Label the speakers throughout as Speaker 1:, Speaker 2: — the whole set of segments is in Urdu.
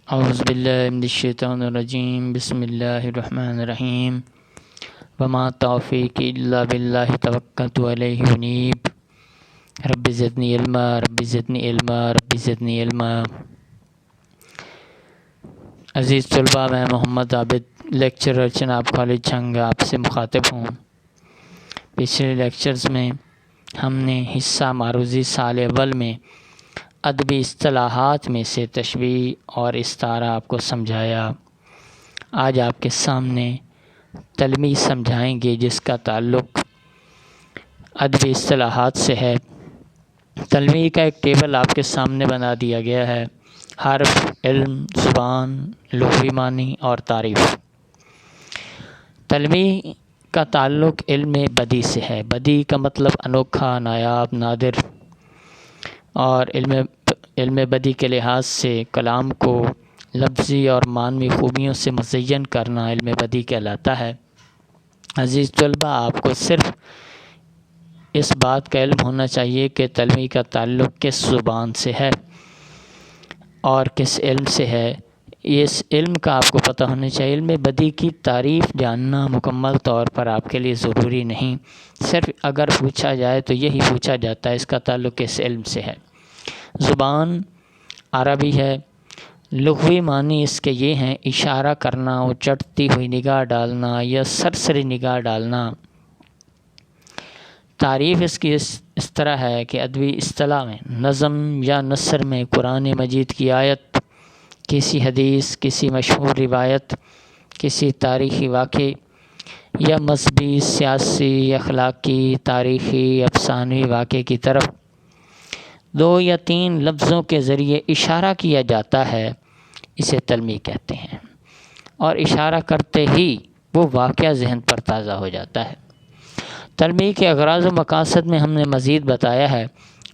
Speaker 1: اعوذ باللہ من الشیطان الرجیم بسم اللہ الرحمن الرحیم وما توفیقی الا باللہ توکلت علیہ انیب رب زدنی علما رب زدنی علما رب زدنی علما۔ عزیز طلباء، میں محمد عابد لیکچرر چناب کالج چھنگ آپ سے مخاطب ہوں۔ پچھلے لیکچرز میں ہم نے حصہ معروضی سال اول میں ادبی اصطلاحات میں سے تشبیہ اور استعارہ آپ کو سمجھایا۔ آج آپ کے سامنے تلمیح سمجھائیں گے جس کا تعلق ادبی اصطلاحات سے ہے۔ تلمیح کا ایک ٹیبل آپ کے سامنے بنا دیا گیا ہے: حرف، علم، زبان، لغوی معنی اور تعریف۔ تلمیح کا تعلق علم بدیع سے ہے۔ بدیع کا مطلب انوکھا، نایاب، نادر، اور علم بدیع کے لحاظ سے کلام کو لفظی اور معنوی خوبیوں سے مزین کرنا علم بدیع کہلاتا ہے۔ عزیز طلباء، آپ کو صرف اس بات کا علم ہونا چاہیے کہ تلمیح کا تعلق کس زبان سے ہے اور کس علم سے ہے۔ اس علم کا آپ کو پتہ ہونا چاہیے۔ علم بدیع کی تعریف جاننا مکمل طور پر آپ کے لیے ضروری نہیں، صرف اگر پوچھا جائے تو یہی پوچھا جاتا ہے اس کا تعلق کس علم سے ہے۔ زبان عربی ہے۔ لغوی معنی اس کے یہ ہیں: اشارہ کرنا، اچٹتی ہوئی نگاہ ڈالنا یا سرسری نگاہ ڈالنا۔ تعریف اس کی اس طرح ہے کہ ادبی اصطلاح میں نظم یا نثر میں قرآن مجید کی آیت، کسی حدیث، کسی مشہور روایت، کسی تاریخی واقعے یا مذہبی، سیاسی، اخلاقی، تاریخی، افسانوی واقعے کی طرف 2 یا 3 لفظوں کے ذریعے اشارہ کیا جاتا ہے، اسے تلمیح کہتے ہیں، اور اشارہ کرتے ہی وہ واقعہ ذہن پر تازہ ہو جاتا ہے۔ تلمیح کے اغراض و مقاصد میں ہم نے مزید بتایا ہے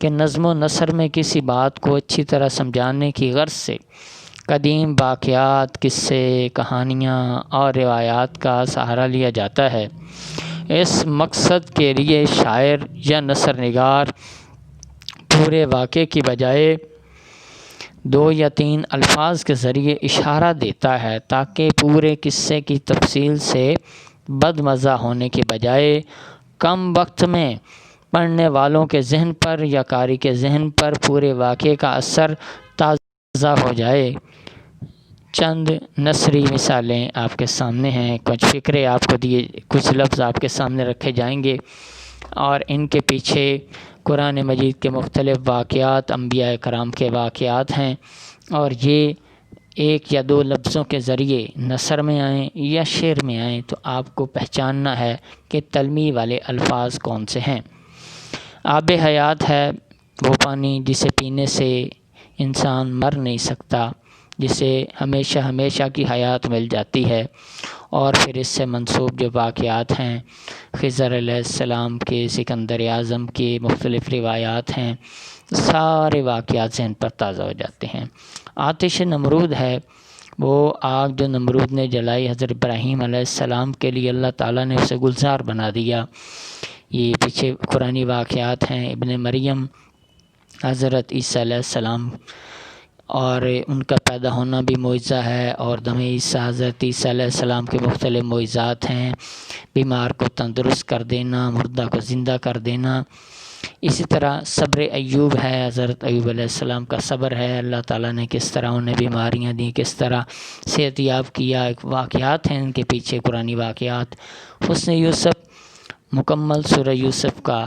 Speaker 1: کہ نظم و نثر میں کسی بات کو اچھی طرح سمجھانے کی غرض سے قدیم واقعات، قصے، کہانیاں اور روایات کا سہارا لیا جاتا ہے۔ اس مقصد کے لیے شاعر یا نثر نگار پورے واقعے کی بجائے 2 یا 3 الفاظ کے ذریعے اشارہ دیتا ہے تاکہ پورے قصے کی تفصیل سے بد مزہ ہونے کے بجائے کم وقت میں پڑھنے والوں کے ذہن پر یا قاری کے ذہن پر پورے واقعے کا اثر تازہ ہو جائے۔ چند نثری مثالیں آپ کے سامنے ہیں، کچھ فقرے آپ کو دیے، کچھ لفظ آپ کے سامنے رکھے جائیں گے اور ان کے پیچھے قرآن مجید کے مختلف واقعات، انبیاء کرام کے واقعات ہیں، اور یہ 1 یا 2 لفظوں کے ذریعے نثر میں آئیں یا شعر میں آئیں تو آپ کو پہچاننا ہے کہ تلمیح والے الفاظ کون سے ہیں۔ آب حیات ہے وہ پانی جسے پینے سے انسان مر نہیں سکتا، جسے ہمیشہ ہمیشہ کی حیات مل جاتی ہے۔ اور پھر اس سے منسوب جو واقعات ہیں، خضر علیہ السلام کے، سکندر اعظم کے مختلف روایات ہیں، سارے واقعات ذہن پر تازہ ہو جاتے ہیں۔ آتش نمرود ہے وہ آگ جو نمرود نے جلائی، حضرت ابراہیم علیہ السلام کے لیے اللہ تعالیٰ نے اسے گلزار بنا دیا۔ یہ پیچھے قرآنی واقعات ہیں۔ ابن مریم، حضرت عیسیٰ علیہ السلام، اور ان کا پیدا ہونا بھی معجزہ ہے، اور دم عیسیٰ، حضرت عیسیٰ علیہ السلام کے مختلف معجزات ہیں، بیمار کو تندرست کر دینا، مردہ کو زندہ کر دینا۔ اسی طرح صبر ایوب ہے، حضرت ایوب علیہ السلام کا صبر ہے، اللہ تعالیٰ نے کس طرح انہیں بیماریاں دیں، کس طرح صحت یاب کیا، ایک واقعات ہیں ان کے پیچھے قرآنی واقعات۔ حسن یوسف، مکمل سورہ یوسف کا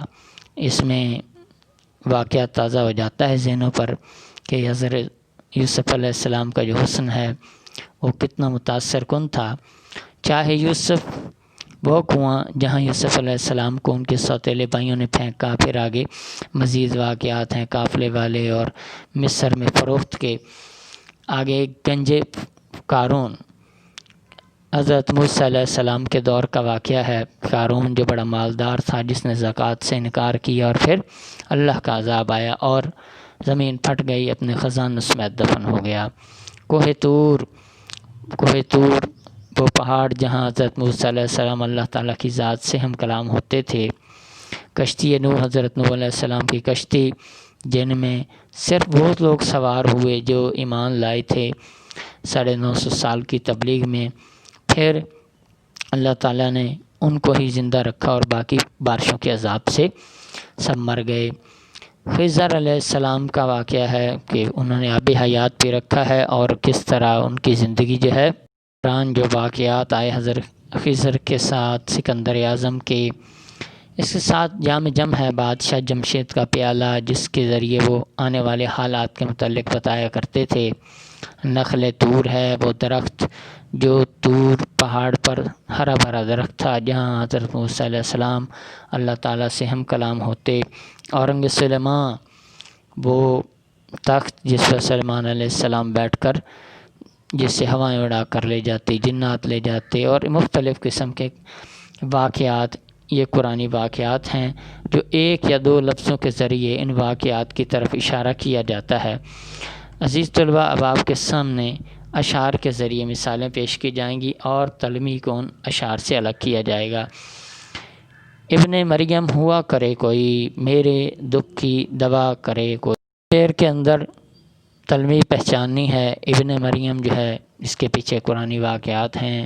Speaker 1: اس میں واقعہ تازہ ہو جاتا ہے ذہنوں پر کہ حضرت یوسف علیہ السلام کا جو حسن ہے وہ کتنا متاثر کن تھا۔ چاہے یوسف وہ کنواں جہاں یوسف علیہ السلام کو ان کے سوتیلے بھائیوں نے پھینکا، پھر آگے مزید واقعات ہیں قافلے والے اور مصر میں فروخت کے، آگے گنجے قارون، حضرت موسیٰ علیہ السلام کے دور کا واقعہ ہے۔ قارون جو بڑا مالدار تھا، جس نے زکوٰۃ سے انکار کیا، اور پھر اللہ کا عذاب آیا اور زمین پھٹ گئی، اپنے خزانوں سمیت دفن ہو گیا۔ کوہ طور وہ پہاڑ جہاں حضرت موسیٰ علیہ السلام اللہ تعالیٰ کی ذات سے ہم کلام ہوتے تھے۔ کشتی نوح، حضرت نوح علیہ السلام کی کشتی، جن میں صرف وہ لوگ سوار ہوئے جو ایمان لائے تھے، 950 سال کی تبلیغ میں، پھر اللہ تعالیٰ نے ان کو ہی زندہ رکھا اور باقی بارشوں کے عذاب سے سب مر گئے۔ خضر علیہ السلام کا واقعہ ہے کہ انہوں نے آب حیات بھی رکھا ہے، اور کس طرح ان کی زندگی جو ہے، قرآن جو واقعات آئے حضرت خضر کے ساتھ، سکندر اعظم کے، اس کے ساتھ جام جم ہے بادشاہ جمشید کا پیالہ، جس کے ذریعے وہ آنے والے حالات کے متعلق بتایا کرتے تھے۔ نخل طور ہے، وہ درخت جو طور پہاڑ پر ہرا بھرا درخت تھا، جہاں حضرت موسیٰ علیہ السلام اللہ تعالیٰ سے ہم کلام ہوتے۔ اورنگ سلیمان، وہ تخت جس پر سلیمان علیہ السلام بیٹھ کر، جس سے ہوائیں اڑا کر لے جاتی، جنات لے جاتے، اور مختلف قسم کے واقعات، یہ قرآنی واقعات ہیں جو ایک یا دو لفظوں کے ذریعے ان واقعات کی طرف اشارہ کیا جاتا ہے۔ عزیز طلباء، اب آپ کے سامنے اشعار کے ذریعے مثالیں پیش کی جائیں گی اور تلمی کو ان اشعار سے الگ کیا جائے گا۔ ابن مریم ہوا کرے کوئی، میرے دکھ کی دوا کرے کوئی۔ شعر کے اندر تلمی پہچاننی ہے۔ ابن مریم جو ہے، اس کے پیچھے قرآنی واقعات ہیں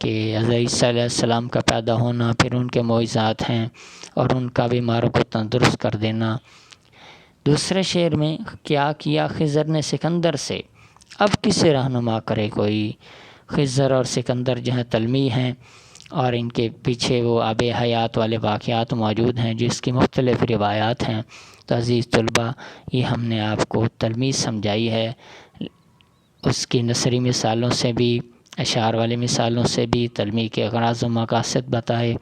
Speaker 1: کہ حضرت عیسیٰ علیہ السلام کا پیدا ہونا، پھر ان کے معجزات ہیں اور ان کا بیماروں کو تندرست کر دینا۔ دوسرے شعر میں کیا کیا خضر نے سکندر سے، اب کسے رہنما کرے کوئی۔ خضر اور سکندر جو ہیں تلمی ہیں، اور ان کے پیچھے وہ آب حیات والے واقعات موجود ہیں جس کی مختلف روایات ہیں۔ تو عزیز طلباء، یہ ہم نے آپ کو تلمی سمجھائی ہے، اس کی نثری مثالوں سے بھی، اشعار والی مثالوں سے بھی تلمی کے اغراض و مقاصد بتائے،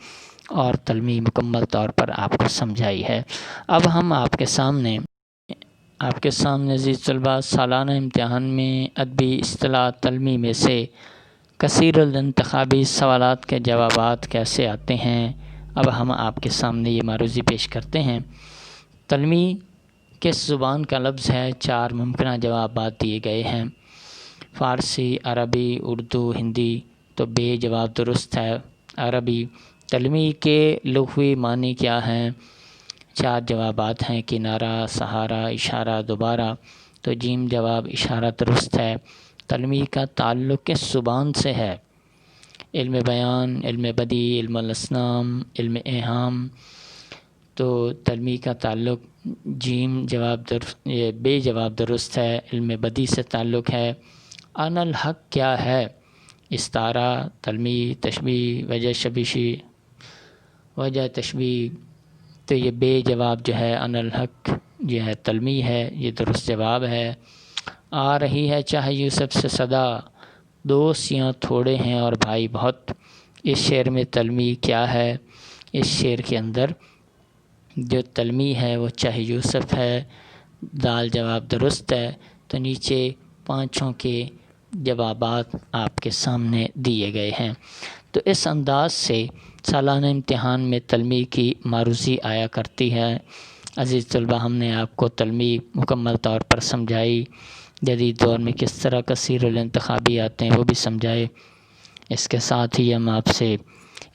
Speaker 1: اور تلمی مکمل طور پر آپ کو سمجھائی ہے۔ اب ہم آپ کے سامنے عزیز طلباء، سالانہ امتحان میں ادبی اصطلاح تلمی میں سے کثیر الانتخابی سوالات کے جوابات کیسے آتے ہیں، اب ہم آپ کے سامنے یہ معروضی پیش کرتے ہیں۔ تلمی کس زبان کا لفظ ہے؟ 4 ممکنہ جوابات دیے گئے ہیں، فارسی، عربی، اردو، ہندی۔ تو بے جواب درست ہے عربی۔ تلمی کے لغوی معنی کیا ہیں؟ 4 جوابات ہیں، کنارہ، سہارا، اشارہ، دوبارہ۔ تو جیم جواب اشارہ درست ہے۔ تلمی کا تعلق کس زبان سے ہے؟ علم بیان، علم بدیع، علم الاسنام، علم ایہام۔ تو تلمی کا تعلق جیم جواب یہ بے جواب درست ہے، علم بدیع سے تعلق ہے۔ ان الحق کیا ہے؟ استعارہ، تلمی، تشبیہ، وجہ تشبیہ۔ تو یہ بے جواب جو ہے ان الحق جو ہے تلمی ہے، یہ درست جواب ہے۔ آ رہی ہے چاہے یوسف سے صدا، دوست یہاں تھوڑے ہیں اور بھائی بہت۔ اس شعر میں تلمی کیا ہے؟ اس شعر کے اندر جو تلمی ہے وہ چاہے یوسف ہے، دال جواب درست ہے۔ تو نیچے 5 کے جوابات آپ کے سامنے دیے گئے ہیں۔ تو اس انداز سے سالانہ امتحان میں تلمی کی معروضی آیا کرتی ہے۔ عزیز طلباء، ہم نے آپ کو تلمی مکمل طور پر سمجھائی، جدید دور میں کس طرح کثیر الانتخابی آتے ہیں وہ بھی سمجھائے۔ اس کے ساتھ ہی ہم آپ سے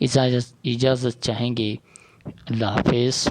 Speaker 1: اجازت چاہیں گے۔ اللہ حافظ۔